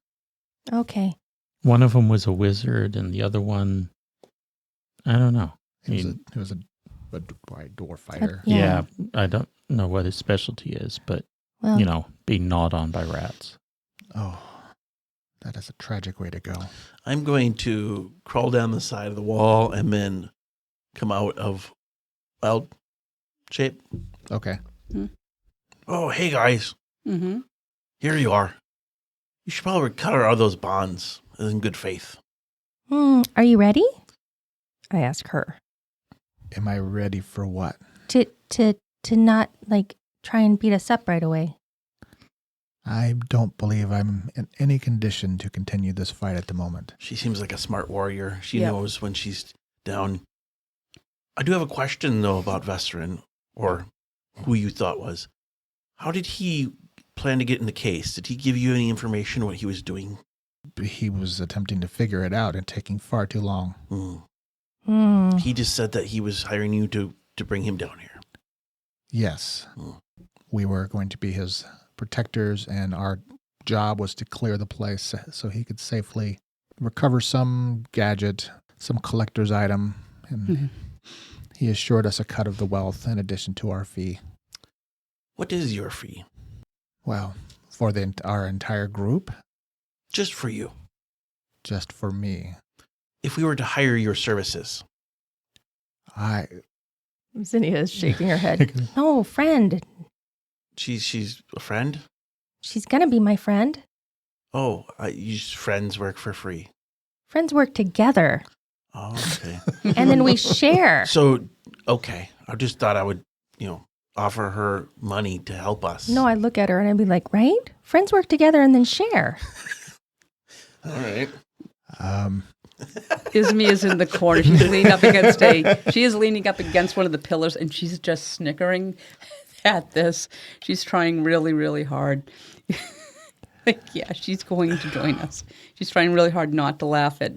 Okay. One of them was a wizard, and the other one, I don't know. He was a dwarf fighter. Yeah. I don't know what his specialty is, but, Well, being gnawed on by rats. Oh, that is a tragic way to go. I'm going to crawl down the side of the wall and then come out of wild shape. Okay. Oh, hey guys, Mm-hmm. here you are. You should probably cut her out of those bonds in good faith. are you ready? I ask her. Am I ready for what? To not try and beat us up right away. I don't believe I'm in any condition to continue this fight at the moment. She seems like a smart warrior. She Yep. knows when she's down. I do have a question, though, about Vestrin, or who you thought was. How did he plan to get in the case? Did he give you any information what he was doing? He was attempting to figure it out and taking far too long. He just said that he was hiring you to bring him down here. Yes. We were going to be his protectors, and our job was to clear the place so he could safely recover some gadget, some collector's item, and he assured us a cut of the wealth in addition to our fee. What is your fee? Well, for our entire group, Just for you. just for me. If we were to hire your services. Zinnia is shaking her head. No, friend. She's a friend? She's going to be my friend. Oh, you friends work for free. Friends work together, Oh, okay. and then we share. So, okay. I just thought I would, offer her money to help us. No, I look at her and I'd be like, right? Friends work together and then share. All right. Ismi is in the corner. She is leaning up against one of the pillars, and she's just snickering at this. She's trying really, really hard. Yeah, she's going to join us. She's trying really hard not to laugh at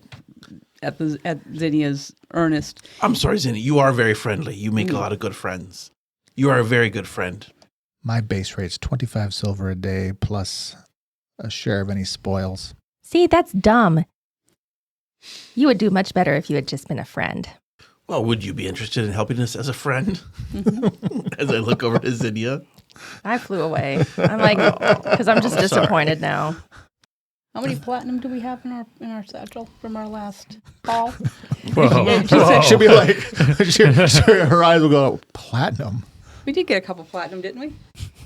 Zinnia's earnest. I'm sorry, Zinni. You are very friendly. You make a lot of good friends. You are a very good friend. My base rate's 25 silver a day plus a share of any spoils. See, that's dumb. You would do much better if you had just been a friend. Well, would you be interested in helping us as a friend? As I look over to Zinnia. I flew away. I'm like, because I'm just disappointed now. How many platinum do we have in our satchel from our last call? She'll be like, her eyes will go, platinum? We did get a couple platinum, didn't we?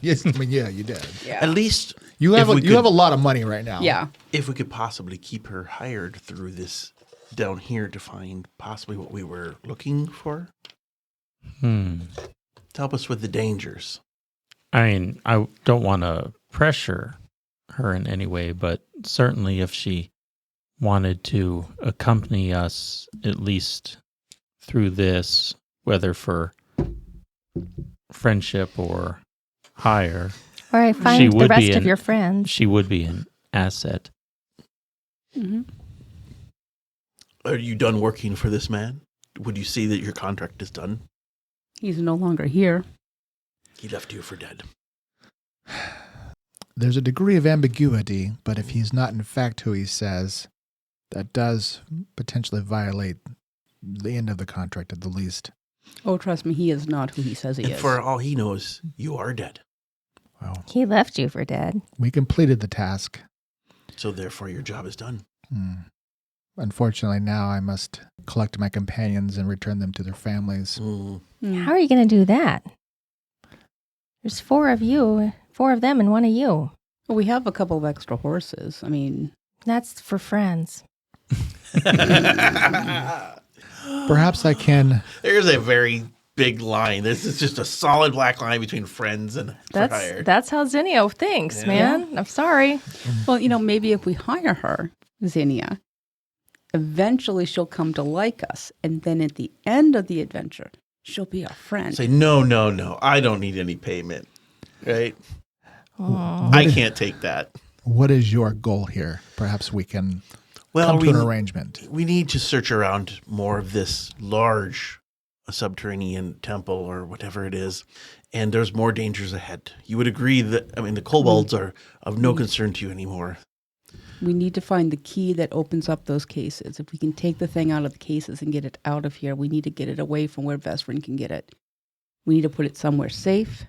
Yes, I mean, yeah, you did. Yeah. At least You have if we have a lot of money right now. Yeah. if we could possibly keep her hired through this down here to find possibly what we were looking for. To help us with the dangers. I mean, I don't want to pressure her in any way, but certainly if she wanted to accompany us at least through this, whether for friendship or hire, Or I She find the would be rest of an- your friends. she would be an asset. Mm-hmm. Are you done working for this man? Would you see that your contract is done? He's no longer here. He left you for dead. There's a degree of ambiguity, but if he's not in fact who he says, that does potentially violate the end of the contract at the least. Oh, trust me, he is not who he says he And is. for all he knows, you are dead. Well, He left you for dead. we completed the task. So therefore your job is done. Unfortunately, now I must collect my companions and return them to their families. Mm. How are you going to do that? There's 4 of you, 4 of them, and 1 of you. Well, we have a couple of extra horses. I mean, That's for friends. Perhaps I can. There's a very big line. This is just a solid black line between friends and for hire. That's how Zinnia thinks, Yeah. man. I'm sorry. well, maybe if we hire her, Zinnia, eventually she'll come to like us. And then at the end of the adventure, she'll be our friend. Say, no. I don't need any payment. Right? I can't take that. What is your goal here? Perhaps we can Well, come to an arrangement. we need to search around more of this large subterranean temple or whatever it is. And there's more dangers ahead. You would agree that, the kobolds are of no concern to you anymore. We need to find the key that opens up those cases. If we can take the thing out of the cases and get it out of here, we need to get it away from where Vestrin can get it. We need to put it somewhere safe,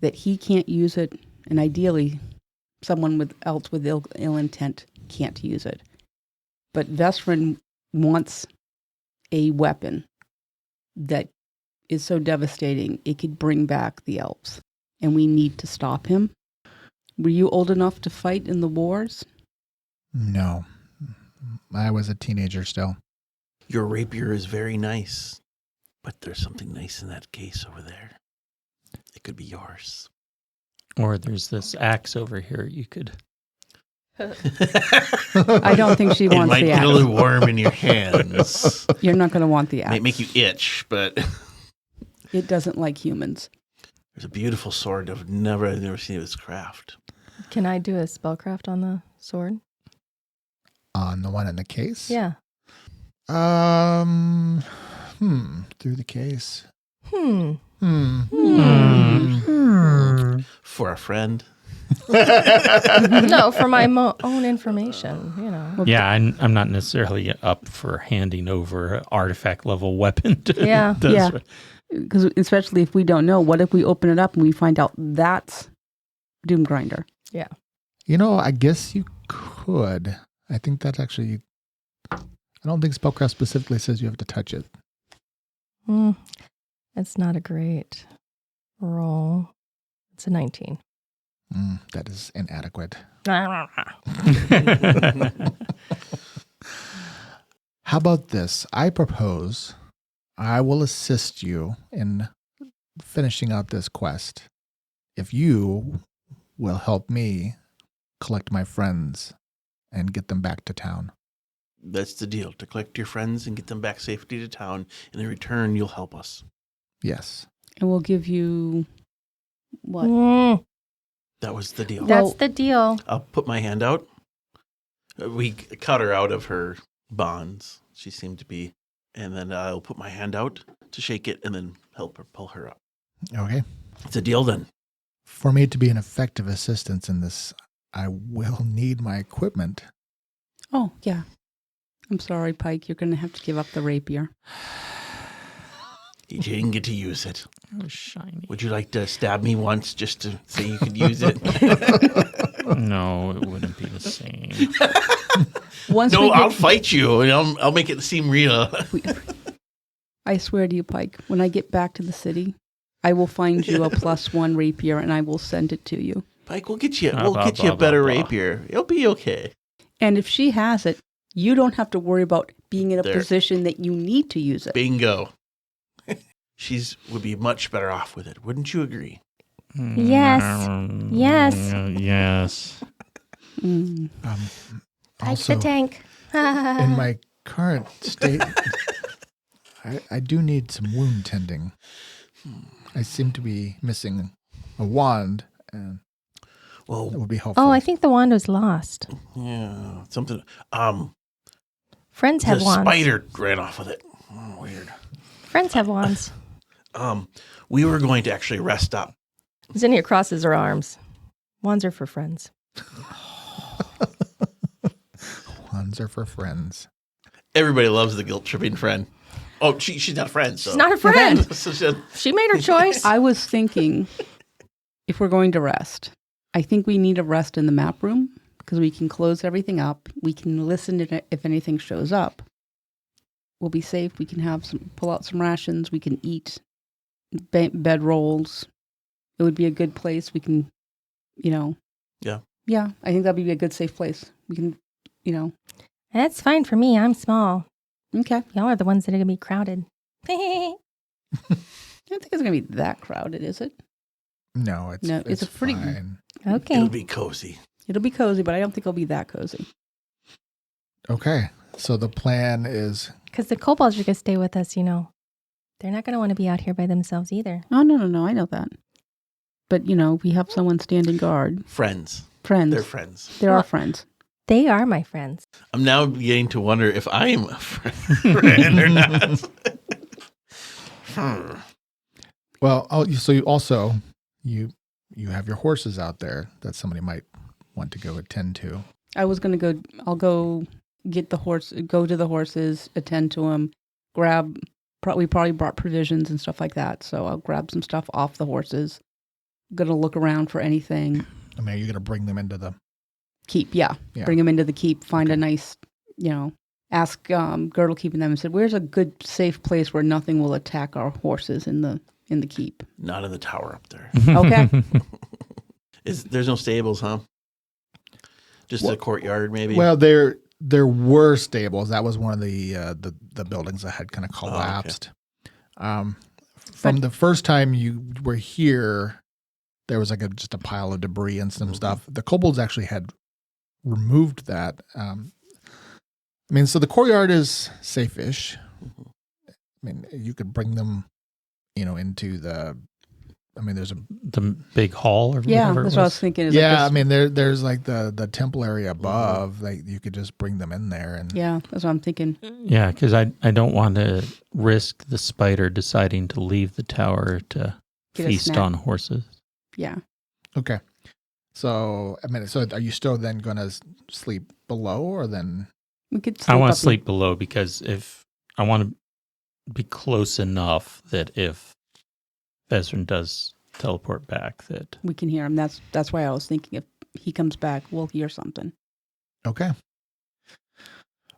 that he can't use it, and ideally, someone else with ill intent can't use it. But Vestrin wants a weapon that is so devastating it could bring back the elves, and we need to stop him. Were you old enough to fight in the wars? No. I was a teenager still. Your rapier is very nice, but there's something nice in that case over there. It could be yours. Or there's this axe over here you could. I don't think she It wants might the get a axe. little warm in your hands. You're not going to want the axe. Might make you itch, but It doesn't like humans. there's a beautiful sword I've never seen this craft. Can I do a spellcraft on the sword? On the one in the case? Yeah. Through the case. Hmm. For a friend. No, for my own information, Yeah, I'm not necessarily up for handing over an artifact level weapon to Yeah. Yeah. Because especially if we don't know, what if we open it up and we find out that's Doomgrinder? I guess you could. I think that's actually... I don't think spellcraft specifically says you have to touch it. It's not a great roll. It's a 19. That is inadequate. Yeah. How about this? I propose I will assist you in finishing out this quest if you will help me collect my friends and get them back to town. That's the deal. To collect your friends and get them back safely to town. And in return, you'll help us. Yes. And we'll give you what? That was the deal. That's the deal. I'll put my hand out. We cut her out of her bonds. She seemed to be. And then I'll put my hand out to shake it and then help her pull her up. Okay. It's a deal then. For me to be an effective assistance in this, I will need my equipment. Oh, yeah. I'm sorry, Pike. You're going to have to give up the rapier. You didn't get to use it. It was shiny. Would you like to stab me once just to say you could use it? No, it wouldn't be the same. No, I'll fight you and I'll make it seem real. I swear to you, Pike, when I get back to the city, I will find you a +1 rapier and I will send it to you. Pike, we'll get you Blah, a blah, better blah. rapier. It'll be okay. And if she has it, you don't have to worry about being in a There. position that you need to use it. Bingo. Would be much better off with it. Wouldn't you agree? Yes. Yes. Yes. Mm. Pike Also, the tank. in my current state, I do need some wound tending. I seem to be missing a wand, and it Well, would be helpful. Oh, I think the wand was lost. yeah, something. Friends have The wands. spider ran off with it. Oh, weird. Friends have wands. We were going to actually rest up. Zinnia crosses her arms. Wands are for friends. Wands are for friends. Everybody loves the guilt tripping friend. Oh, she's not a friend. So. She's not a friend. So she- She made her choice. I was thinking, if we're going to rest, I think we need a rest in the map room because we can close everything up. We can listen to if anything shows up. We'll be safe. We can pull out some rations. We can eat bed rolls. It would be a good place. We can, Yeah. Yeah, I think that'd be a good, safe place. We can, That's fine for me. I'm small. Okay. Y'all are the ones that are going to be crowded. I don't think it's going to be that crowded, is it? No, it's a pretty- fine. Okay. It'll be cozy. It'll be cozy, but I don't think it'll be that cozy. Okay, so the plan is Because the kobolds are going to stay with us, They're not going to want to be out here by themselves either. Oh, no, I know that. But, we have someone standing guard. Friends. Friends. They're friends. They're Well- our friends. They are my friends. I'm now beginning to wonder if I am a friend or not. well. So you have your horses out there that somebody might want to go attend to. I was going to I'll go get go to the horses, attend to them, we probably brought provisions and stuff like that. So I'll grab some stuff off the horses. Going to look around for anything. I mean, are you going to bring them into the... Keep, yeah. Bring them into the keep, find a nice, ask Girdle keeping them and said, where's a good, safe place where nothing will attack our horses in the keep? Not in the tower up there. Okay. There's no stables, huh? Just a courtyard, maybe? Well, there were stables. That was one of the buildings that had kind of collapsed. From the first time you were here, there was like just a pile of debris and some stuff. The kobolds actually had removed that. So the courtyard is safe-ish. I mean, you could bring them, into the. There's the big hall or Yeah, whatever. that's what I was thinking. Is yeah, like there's like the temple area above. Like you could just bring them in there and. yeah, that's what I'm thinking. Yeah, because I don't want to risk the spider deciding to leave the tower to Get a feast snack. on horses. Yeah. Okay. So so are you still then going to sleep below, or then? We could. I want up to sleep below because if I want to be close enough that if Vezran does teleport back, that We can hear him. That's why I was thinking if he comes back, we'll hear something. Okay.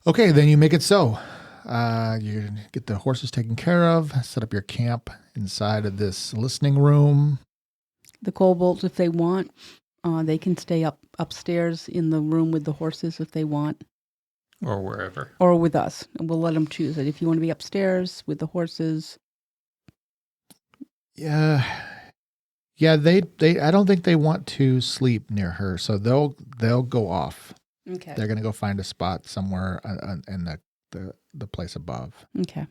Okay, then you make it so. You get the horses taken care of, set up your camp inside of this listening room. The kobolds, if they want, they can stay upstairs in the room with the horses if they want, or wherever. or with us. And we'll let them choose it. If you want to be upstairs with the horses, Yeah. Yeah, they I don't think they want to sleep near her, so they'll go off. okay, They're going to go find a spot somewhere in the place above. okay.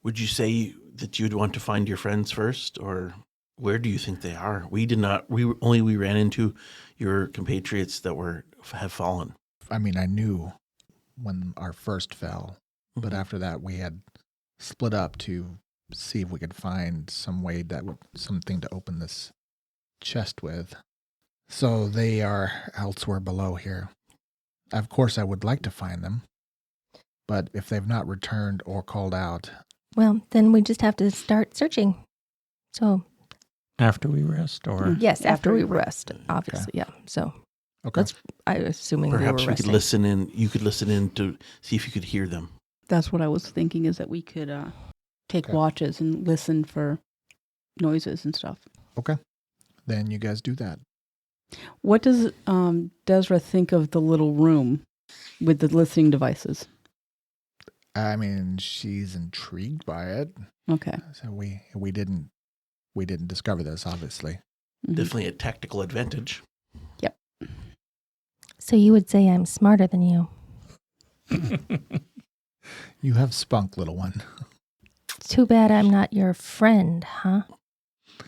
Would you say that you'd want to find your friends first, or where do you think they are? We did not. We ran into your compatriots that have fallen. I knew when our first fell, but after that we had split up to see if we could find something to open this chest with. So they are elsewhere below here. Of course, I would like to find them, but if they've not returned or called out, Well, then we just have to start searching. So, After we rest, or yes, after we we rest, obviously. Yeah. So, okay. I'm assuming Perhaps we we were could resting. listen in. You could listen in to see if you could hear them. That's what I was thinking, is that we could take Okay. watches and listen for noises and stuff. Then you guys do that. What does Desra think of the little room with the listening devices? She's intrigued by it. Okay. So we didn't discover this, obviously. Mhm. Definitely a tactical advantage. So you would say I'm smarter than you. You have spunk, little one. Too bad I'm not your friend, huh?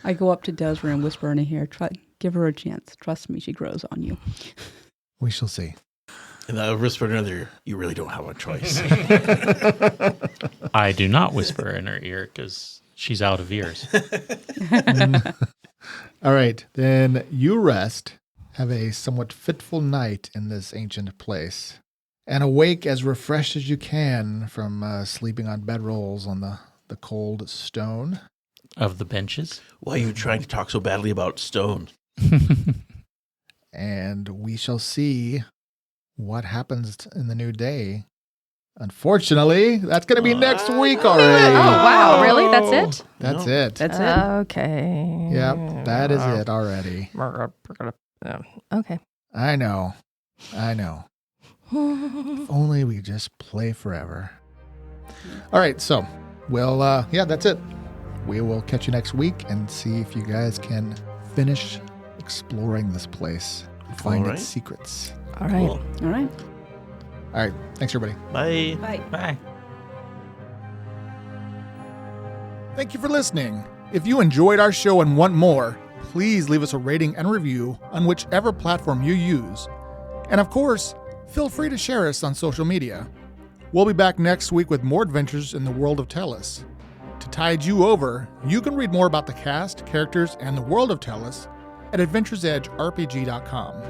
I go up to Desra and whisper in her ear, give her a chance. Trust me, she grows on you. We shall see. And I whispered in another ear, you really don't have a choice. I do not whisper in her ear because she's out of ears. All right, then you rest, have a somewhat fitful night in this ancient place, and awake as refreshed as you can from sleeping on bedrolls on the cold stone. Of the benches. Why are you trying to talk so badly about stone? And we shall see what happens in the new day. Unfortunately, that's going to be next week already. Oh, wow. Really? That's it? That's No. it. That's it. Okay. Yep, that is it already. Okay. I know. If only we just play forever. All right, so that's it. We will catch you next week and see if you guys can finish exploring this place and find All right. its secrets. All right. Cool. All right. All right, thanks everybody. Bye. Bye. Bye. Thank you for listening. If you enjoyed our show and want more, please leave us a rating and review on whichever platform you use. And of course, feel free to share us on social media. We'll be back next week with more adventures in the World of Tellus. To tide you over, you can read more about the cast, characters, and the World of Tellus at AdventuresEdgeRPG.com.